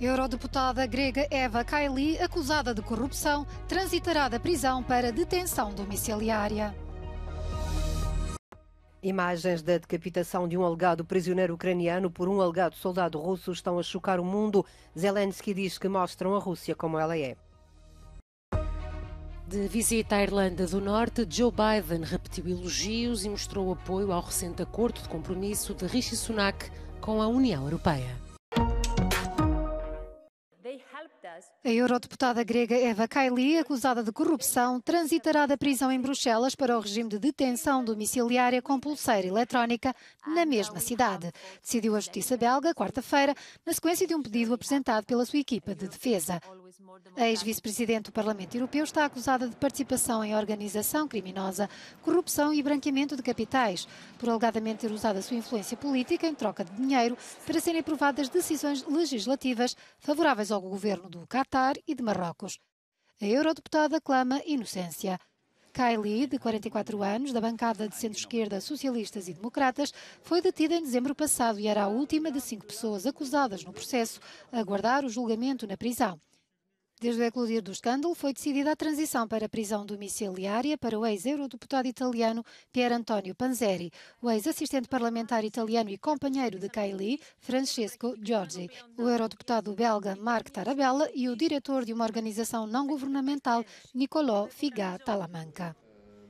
Eurodeputada grega Eva Kaili, acusada de corrupção, transitará da prisão para detenção domiciliária. Imagens da decapitação de um alegado prisioneiro ucraniano por um alegado soldado russo estão a chocar o mundo. Zelensky diz que mostram a Rússia como ela é. De visita à Irlanda do Norte, Joe Biden repetiu elogios e mostrou apoio ao recente acordo de compromisso de Rishi Sunak com a União Europeia. A eurodeputada grega Eva Kaili, acusada de corrupção, transitará da prisão em Bruxelas para o regime de detenção domiciliária com pulseira eletrónica na mesma cidade. Decidiu a Justiça belga, quarta-feira, na sequência de um pedido apresentado pela sua equipa de defesa. A ex-vice-presidente do Parlamento Europeu está acusada de participação em organização criminosa, corrupção e branqueamento de capitais, por alegadamente ter usado a sua influência política em troca de dinheiro para serem aprovadas decisões legislativas favoráveis ao governo do Qatar e de Marrocos. A eurodeputada clama inocência. Kaili, de 44 anos, da bancada de centro-esquerda Socialistas e Democratas, foi detida em dezembro passado e era a última de 5 pessoas acusadas no processo a aguardar o julgamento na prisão. Desde o eclodir do escândalo, foi decidida a transição para a prisão domiciliária para o ex-eurodeputado italiano Pier Antonio Panzeri, o ex-assistente parlamentar italiano e companheiro de Kaili, Francesco Giorgi, o eurodeputado belga Marc Tarabella e o diretor de uma organização não-governamental, Niccolò Figa Talamanca.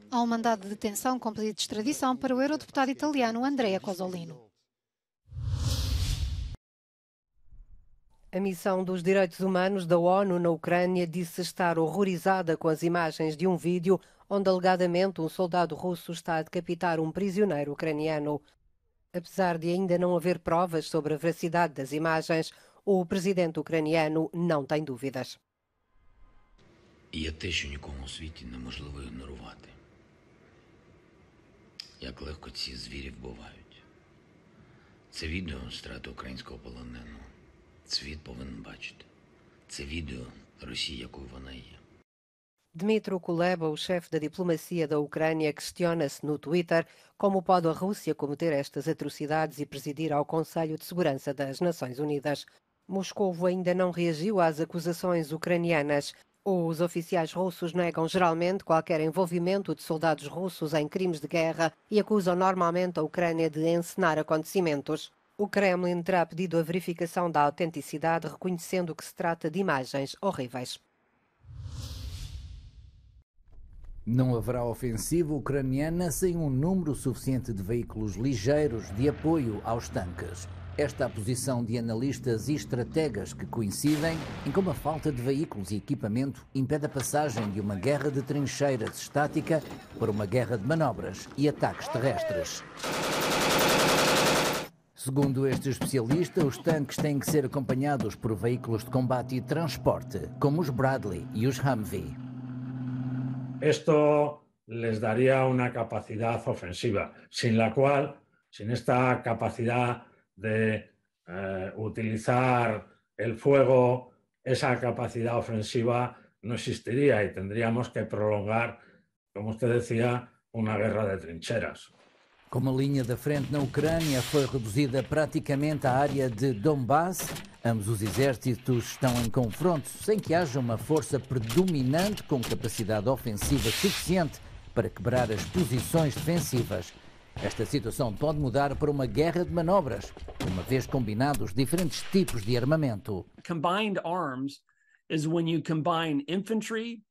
Há um mandado de detenção com pedido de extradição para o eurodeputado italiano Andrea Cozzolino. A missão dos direitos humanos da ONU na Ucrânia disse estar horrorizada com as imagens de um vídeo onde alegadamente um soldado russo está a decapitar um prisioneiro ucraniano. Apesar de ainda não haver provas sobre a veracidade das imagens, o presidente ucraniano não tem dúvidas. Є те, що нікому у світі неможливо ігнорувати. Як легко ці звірі вбивають. Це відео страти українського полоненого. Світ повинен бачити. Це відео Росії, якою вона є. Dmytro Kuleba, o chefe da diplomacia da Ucrânia, questiona-se no Twitter como pode a Rússia cometer estas atrocidades e presidir ao Conselho de Segurança das Nações Unidas. Moscovo ainda não reagiu às acusações ucranianas. Os oficiais russos negam geralmente qualquer envolvimento de soldados russos em crimes de guerra e acusam normalmente a Ucrânia de encenar acontecimentos. O Kremlin terá pedido a verificação da autenticidade, reconhecendo que se trata de imagens horríveis. Não haverá ofensiva ucraniana sem um número suficiente de veículos ligeiros de apoio aos tanques. Esta é a posição de analistas e estrategas que coincidem em como a falta de veículos e equipamento impede a passagem de uma guerra de trincheiras estática para uma guerra de manobras e ataques terrestres. Segundo este especialista, os tanques têm que ser acompanhados por veículos de combate e transporte, como os Bradley e os Humvee. Esto les daría una capacidad ofensiva, sin la cual, sin esta capacidad de utilizar el fuego, esa capacidad ofensiva no existiría y tendríamos que prolongar, como usted decía, una guerra de trincheras. Como a linha da frente na Ucrânia foi reduzida praticamente à área de Donbass, ambos os exércitos estão em confronto sem que haja uma força predominante com capacidade ofensiva suficiente para quebrar as posições defensivas. Esta situação pode mudar para uma guerra de manobras, uma vez combinados diferentes tipos de armamento. Combined arms is when you combine infantry,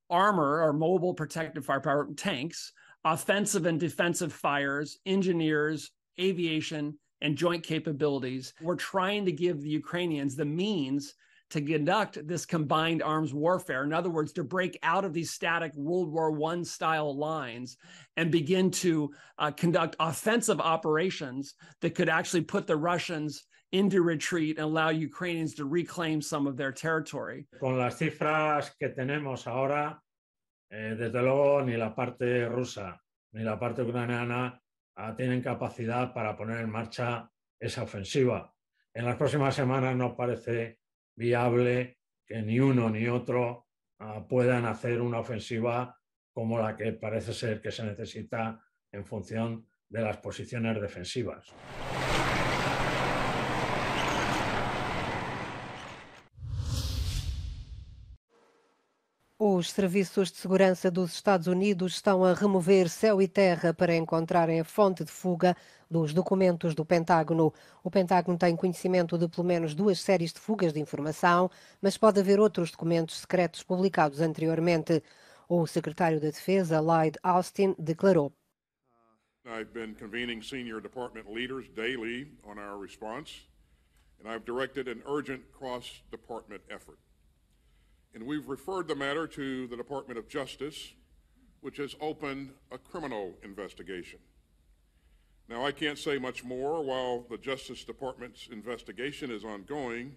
armor or mobile protective firepower, tanks, offensive and defensive fires, engineers, aviation, and joint capabilities. We're trying to give the Ukrainians the means to conduct this combined arms warfare. In other words, to break out of these static World War I style lines and begin to conduct offensive operations that could actually put the Russians into retreat and allow Ukrainians to reclaim some of their territory. Con las cifras que tenemos ahora, desde luego ni la parte rusa ni la parte ucraniana tienen capacidad para poner en marcha esa ofensiva. En las próximas semanas no parece viable que ni uno ni otro puedan hacer una ofensiva como la que parece ser que se necesita en función de las posiciones defensivas. Os serviços de segurança dos Estados Unidos estão a remover céu e terra para encontrarem a fonte de fuga dos documentos do Pentágono. O Pentágono tem conhecimento de pelo menos 2 séries de fugas de informação, mas pode haver outros documentos secretos publicados anteriormente. O secretário da Defesa, Lloyd Austin, declarou: I've been convening senior department leaders daily on our response, and I've directed an urgent cross-department effort. And we've referred the matter to the Department of Justice, which has opened a criminal investigation. Now, I can't say much more while the Justice Department's investigation is ongoing,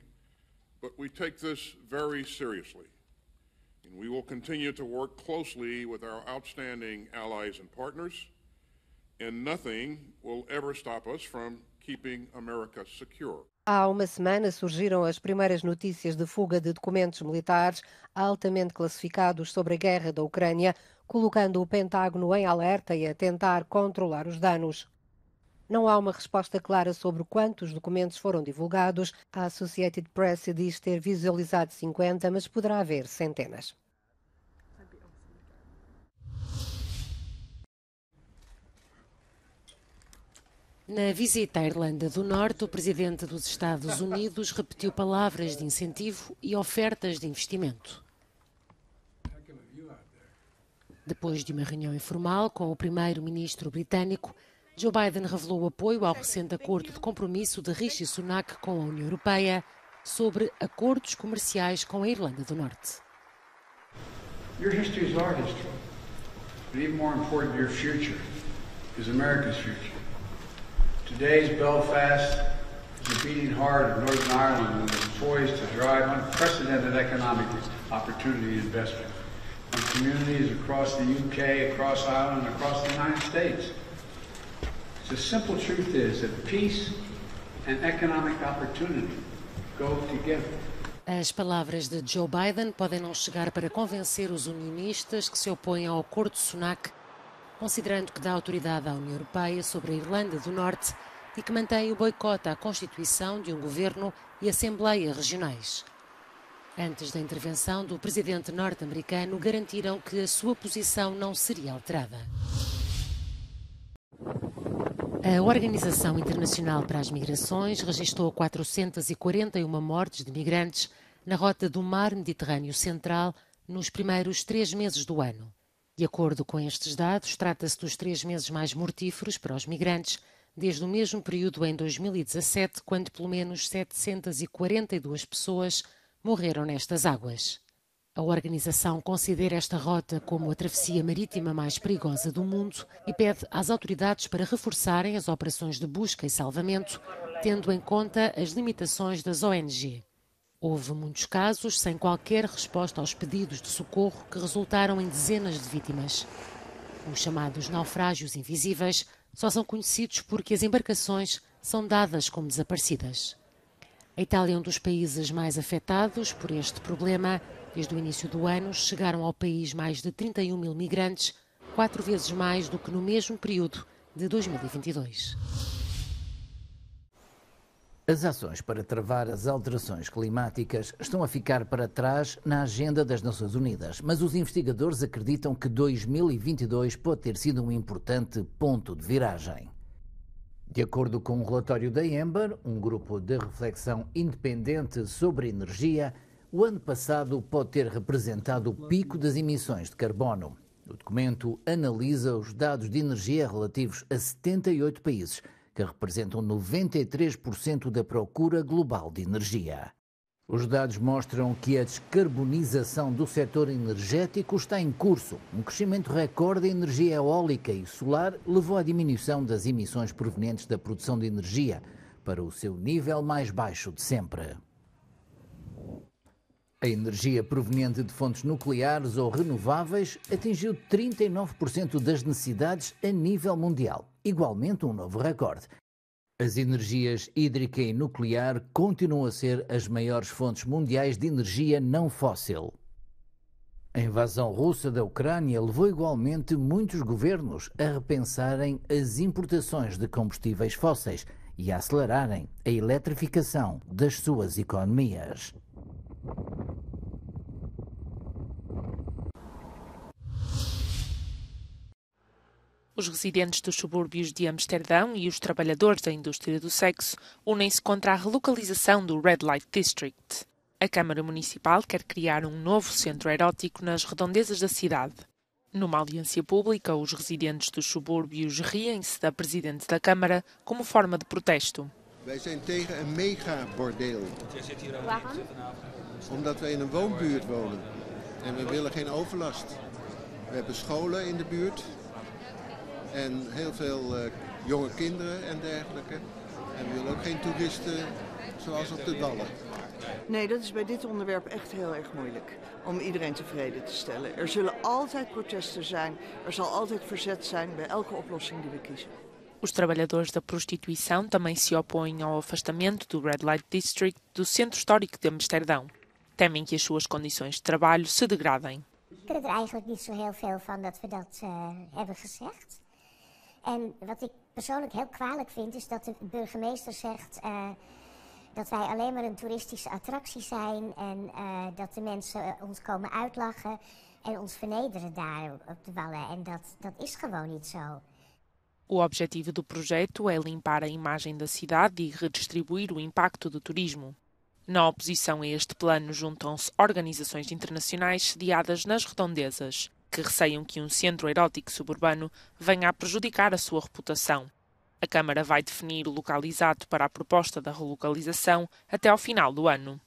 but we take this very seriously. And we will continue to work closely with our outstanding allies and partners, and nothing will ever stop us from keeping America secure. Há uma semana surgiram as primeiras notícias de fuga de documentos militares altamente classificados sobre a guerra da Ucrânia, colocando o Pentágono em alerta e a tentar controlar os danos. Não há uma resposta clara sobre quantos documentos foram divulgados. A Associated Press diz ter visualizado 50, mas poderá haver centenas. Na visita à Irlanda do Norte, o presidente dos Estados Unidos repetiu palavras de incentivo e ofertas de investimento. Depois de uma reunião informal com o primeiro-ministro britânico, Joe Biden revelou apoio ao recente acordo de compromisso de Rishi Sunak com a União Europeia sobre acordos comerciais com a Irlanda do Norte. Your history is our history, but even more important, your future is America's future. Today's Belfast is a beating heart of Northern Ireland and is poised to drive unprecedented economic opportunity and investment in communities across the UK, across Ireland, and across the United States. The simple truth is that peace and economic opportunity go together. As palavras de Joe Biden podem não chegar para convencer os unionistas que se opõem ao acordo de Sunak, considerando que dá autoridade à União Europeia sobre a Irlanda do Norte e que mantém o boicote à constituição de um governo e assembleia regionais. Antes da intervenção do presidente norte-americano, garantiram que a sua posição não seria alterada. A Organização Internacional para as Migrações registrou 441 mortes de migrantes na rota do Mar Mediterrâneo Central nos primeiros 3 meses do ano. De acordo com estes dados, trata-se dos 3 meses mais mortíferos para os migrantes desde o mesmo período em 2017, quando pelo menos 742 pessoas morreram nestas águas. A organização considera esta rota como a travessia marítima mais perigosa do mundo e pede às autoridades para reforçarem as operações de busca e salvamento, tendo em conta as limitações das ONG. Houve muitos casos sem qualquer resposta aos pedidos de socorro que resultaram em dezenas de vítimas. Os chamados naufrágios invisíveis só são conhecidos porque as embarcações são dadas como desaparecidas. A Itália é um dos países mais afetados por este problema. Desde o início do ano, chegaram ao país mais de 31 mil migrantes, 4 vezes mais do que no mesmo período de 2022. As ações para travar as alterações climáticas estão a ficar para trás na agenda das Nações Unidas, mas os investigadores acreditam que 2022 pode ter sido um importante ponto de viragem. De acordo com um relatório da Ember, um grupo de reflexão independente sobre energia, o ano passado pode ter representado o pico das emissões de carbono. O documento analisa os dados de energia relativos a 78 países, que representam 93% da procura global de energia. Os dados mostram que a descarbonização do setor energético está em curso. Um crescimento recorde em energia eólica e solar levou à diminuição das emissões provenientes da produção de energia para o seu nível mais baixo de sempre. A energia proveniente de fontes nucleares ou renováveis atingiu 39% das necessidades a nível mundial, igualmente um novo recorde. As energias hídrica e nuclear continuam a ser as maiores fontes mundiais de energia não fóssil. A invasão russa da Ucrânia levou igualmente muitos governos a repensarem as importações de combustíveis fósseis e a acelerarem a eletrificação das suas economias. Os residentes dos subúrbios de Amsterdão e os trabalhadores da indústria do sexo unem-se contra a relocalização do Red Light District. A Câmara Municipal quer criar um novo centro erótico nas redondezas da cidade. Numa audiência pública, os residentes dos subúrbios riem-se da Presidente da Câmara como forma de protesto. Wij zijn tegen een megabordeel. Waarom? Omdat wij in een woonbuurt wonen. En we willen geen overlast. We hebben scholen in de buurt. En heel veel jonge kinderen en dergelijke. En we willen ook geen toeristen zoals op de Wallen. Nee, dat is bij dit onderwerp echt heel erg moeilijk om iedereen tevreden te stellen. Er zullen altijd protesten zijn, er zal altijd verzet zijn bij elke oplossing die we kiezen. Os trabalhadores da prostituição também se opõem ao afastamento do Red Light District do centro histórico de Amsterdão. Temem que as suas condições de trabalho se degradem. Ik vind er eigenlijk niet zo heel veel van dat we dat hebben gezegd. En wat ik persoonlijk heel kwalijk vind is dat de burgemeester zegt dat wij alleen maar een toeristische attractie zijn en dat de mensen ons komen uitlachen en ons vernederen daar op de Wallen. En dat is gewoon niet zo. O objetivo do projeto é limpar a imagem da cidade e redistribuir o impacto do turismo. Na oposição a este plano juntam-se organizações internacionais sediadas nas redondezas, que receiam que um centro erótico suburbano venha a prejudicar a sua reputação. A Câmara vai definir o local exato para a proposta da relocalização até ao final do ano.